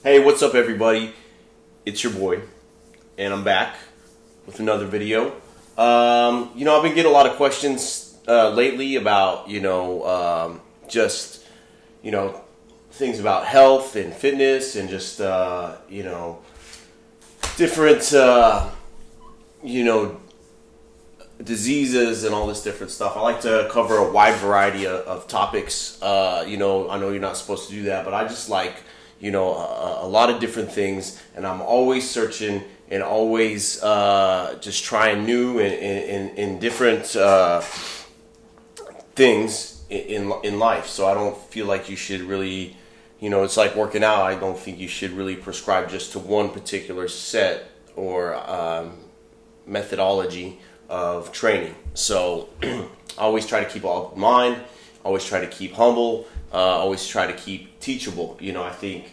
Hey, what's up everybody? It's your boy, and I'm back with another video. I've been getting a lot of questions lately about, just, things about health and fitness and just, different, diseases and all this different stuff. I like to cover a wide variety of topics. I know you're not supposed to do that, but I just like, a lot of different things, and I'm always searching and always just trying new and different things in life. So I don't feel like you should really, it's like working out. I don't think you should really prescribe just to one particular set or methodology of training. So I always try to keep all in mind, always try to keep humble, always try to keep teachable. I think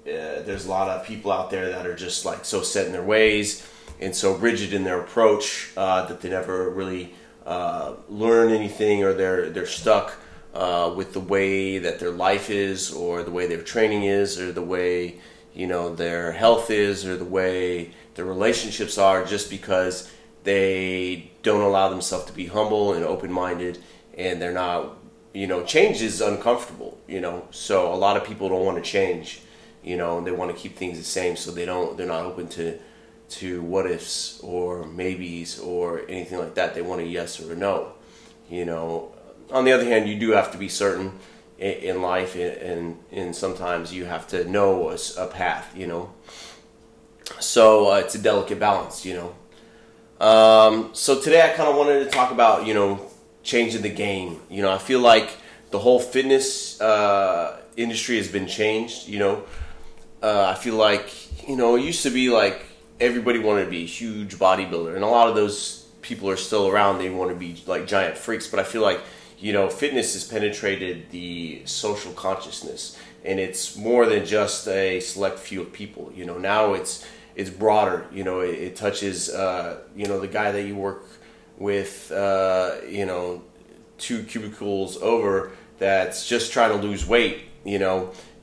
there's a lot of people out there that are just like so set in their ways and so rigid in their approach that they never really learn anything, or they're stuck with the way that their life is, or the way their training is, or the way their health is, or the way their relationships are, just because they don't allow themselves to be humble and open-minded, and they're not, change is uncomfortable, so a lot of people don't want to change, they want to keep things the same, so they're not open to what ifs or maybes or anything like that. They want a yes or a no, On the other hand, you do have to be certain in life, and sometimes you have to know a path, so it's a delicate balance, So today I kind of wanted to talk about, changing the game. I feel like the whole fitness industry has been changed. I feel like, it used to be like everybody wanted to be a huge bodybuilder, and a lot of those people are still around. They want to be like giant freaks, but I feel like, fitness has penetrated the social consciousness, and it's more than just a select few of people. Now it's broader. It touches, the guy that you work with, 2 cubicles over, that's just trying to lose weight,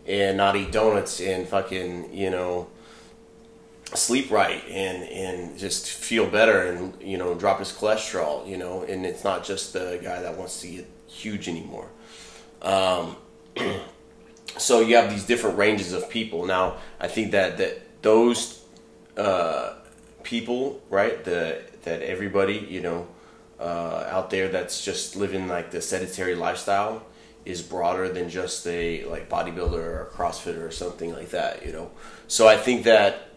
and not eat donuts and fucking, sleep right and just feel better and, drop his cholesterol, and it's not just the guy that wants to get huge anymore. So you have these different ranges of people. Now, I think that those people, right, that everybody, out there that's just living like the sedentary lifestyle is broader than just a like bodybuilder or a CrossFitter or something like that, So I think that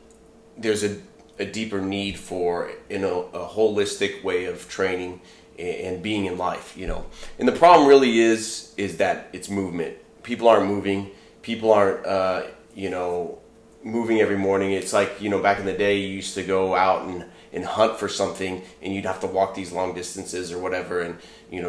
there's a deeper need for a holistic way of training and being in life, And the problem really is that it's movement. People aren't moving. People aren't, moving every morning. It's like, back in the day, you used to go out and hunt for something, and you'd have to walk these long distances or whatever, and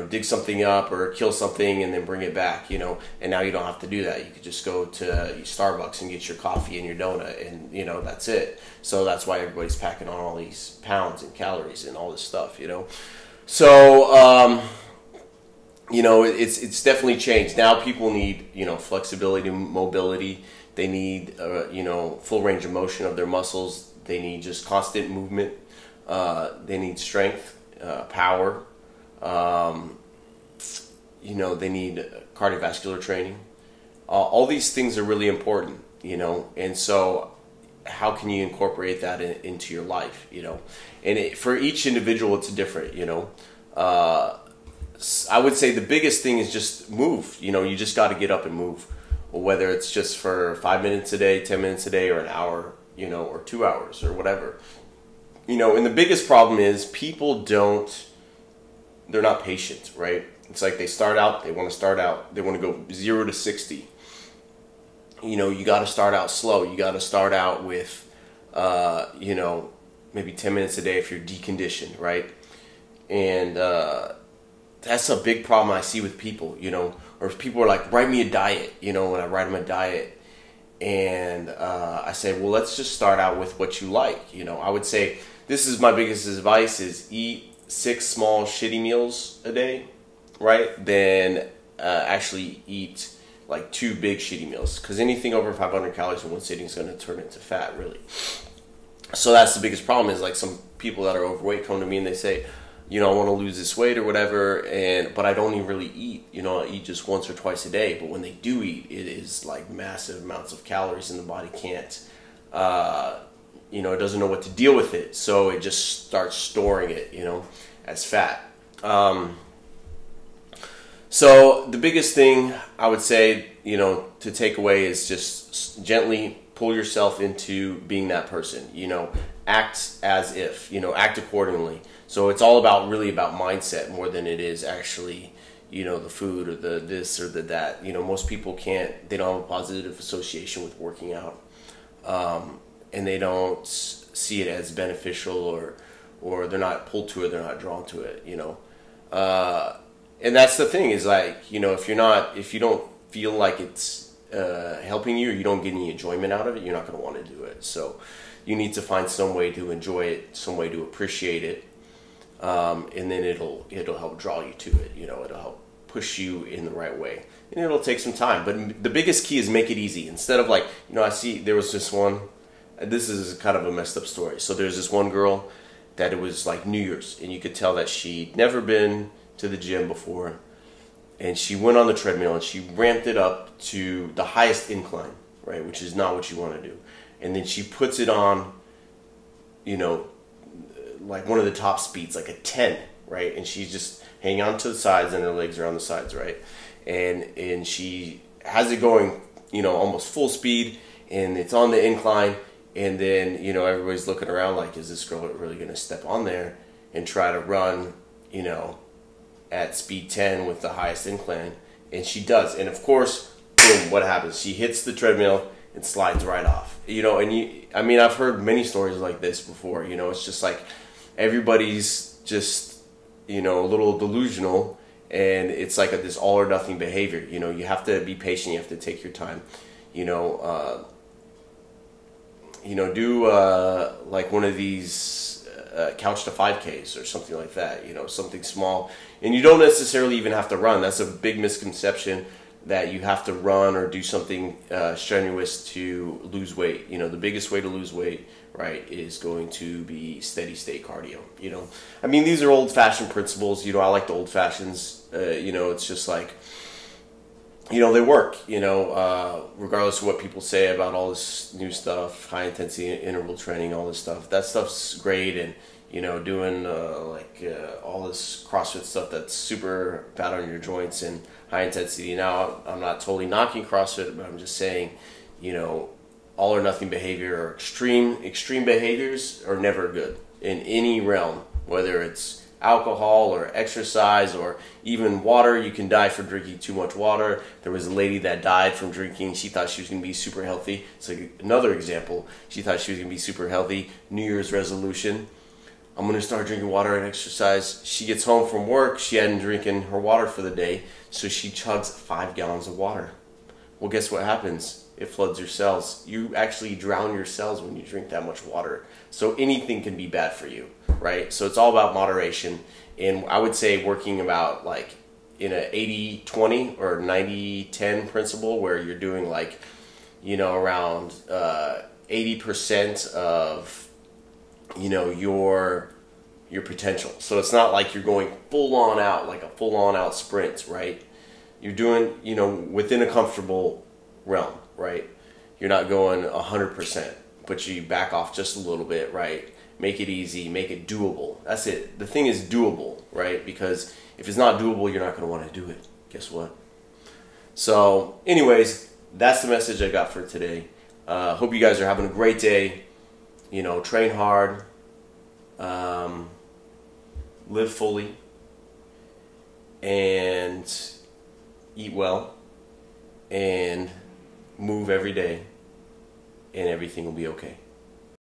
dig something up or kill something and then bring it back, and now you don't have to do that. You could just go to Starbucks and get your coffee and your donut, and that's it. So that's why everybody's packing on all these pounds and calories and all this stuff, so it's definitely changed. Now people need flexibility, mobility. They need full range of motion of their muscles. They need just constant movement. They need strength, power. They need cardiovascular training. All these things are really important, and so how can you incorporate that into your life, and for each individual it's different, I would say the biggest thing is just move. You just got to get up and move, whether it's just for 5 minutes a day, 10 minutes a day, or an hour, or 2 hours or whatever. And the biggest problem is people they're not patient, right? It's like they want to go 0 to 60. You got to start out slow. You got to start out with, maybe 10 minutes a day if you're deconditioned, right? And that's a big problem I see with people, or if people are like, write me a diet, and I write them a diet, and I say, well, let's just start out with what you like. I would say, this is my biggest advice, is eat 6 small shitty meals a day, right? Then actually eat like 2 big shitty meals, because anything over 500 calories in one sitting is going to turn into fat, really. So that's the biggest problem, is like some people that are overweight come to me and they say, you know, I want to lose this weight or whatever, but I don't even really eat. You know, I eat just once or twice a day. But when they do eat, it is like massive amounts of calories, and the body can't, you know, it doesn't know what to deal with it. So it just starts storing it, you know, as fat. So the biggest thing I would say, you know, to take away is just gently pull yourself into being that person. You know, act as if, you know, act accordingly. So it's all about, really about mindset more than it is actually, you know, the food or the this or the that. You know, most people they don't have a positive association with working out, and they don't see it as beneficial, or they're not pulled to it, they're not drawn to it, you know. And that's the thing, is like, you know, if you don't feel like it's helping you, or you don't get any enjoyment out of it, you're not going to want to do it. So you need to find some way to enjoy it, some way to appreciate it, and then it'll help draw you to it. You know, it'll help push you in the right way, and it'll take some time. But the biggest key is make it easy. Instead of like, you know, I see there was this one. This is kind of a messed up story. So there's this one girl that it was like New Year's, and you could tell that she'd never been to the gym before, and she went on the treadmill and she ramped it up to the highest incline, right, which is not what you want to do. And then she puts it on, you know, like one of the top speeds, like a 10, right, and she's just hanging on to the sides, and her legs are on the sides, right, and she has it going, you know, almost full speed, and it's on the incline. And then, you know, everybody's looking around like, is this girl really going to step on there and try to run, you know, at speed 10 with the highest incline? And she does. And of course, boom, what happens? She hits the treadmill and slides right off. You know, and I mean, I've heard many stories like this before. You know, it's just like everybody's just, you know, a little delusional, and it's like this all or nothing behavior. You know, you have to be patient. You have to take your time. You know, do like one of these couch to 5Ks or something like that, you know, something small. And you don't necessarily even have to run. That's a big misconception, that you have to run or do something strenuous to lose weight. You know, the biggest way to lose weight, right, is going to be steady state cardio, you know. I mean, these are old fashioned principles. You know, I like the old fashions. You know, it's just like, you know, they work, you know, regardless of what people say about all this new stuff, high intensity interval training, all this stuff. That stuff's great, and, you know, doing all this CrossFit stuff that's super bad on your joints and high intensity. Now, I'm not totally knocking CrossFit, but I'm just saying, you know, all or nothing behavior or extreme behaviors are never good in any realm, whether it's alcohol or exercise or even water. You can die from drinking too much water. There was a lady that died from drinking. She thought she was going to be super healthy. It's like another example. She thought she was going to be super healthy. New Year's resolution: I'm going to start drinking water and exercise. She gets home from work. She hadn't drinking her water for the day, so she chugs 5 gallons of water. Well, guess what happens? It floods your cells. You actually drown your cells when you drink that much water. So anything can be bad for you, right? So it's all about moderation. And I would say working about like in a 80-20 or 90-10 principle, where you're doing like, you know, around 80% of, you know, your potential. So it's not like you're going full on out, like a full on out sprint, right? You're doing, you know, within a comfortable realm, right? You're not going 100%, but you back off just a little bit, right? Make it easy, make it doable. That's it. The thing is doable, right? Because if it's not doable, you're not going to want to do it. Guess what? So anyways, that's the message I got for today. Hope you guys are having a great day. You know, train hard, live fully, and eat well, and move every day, and everything will be okay.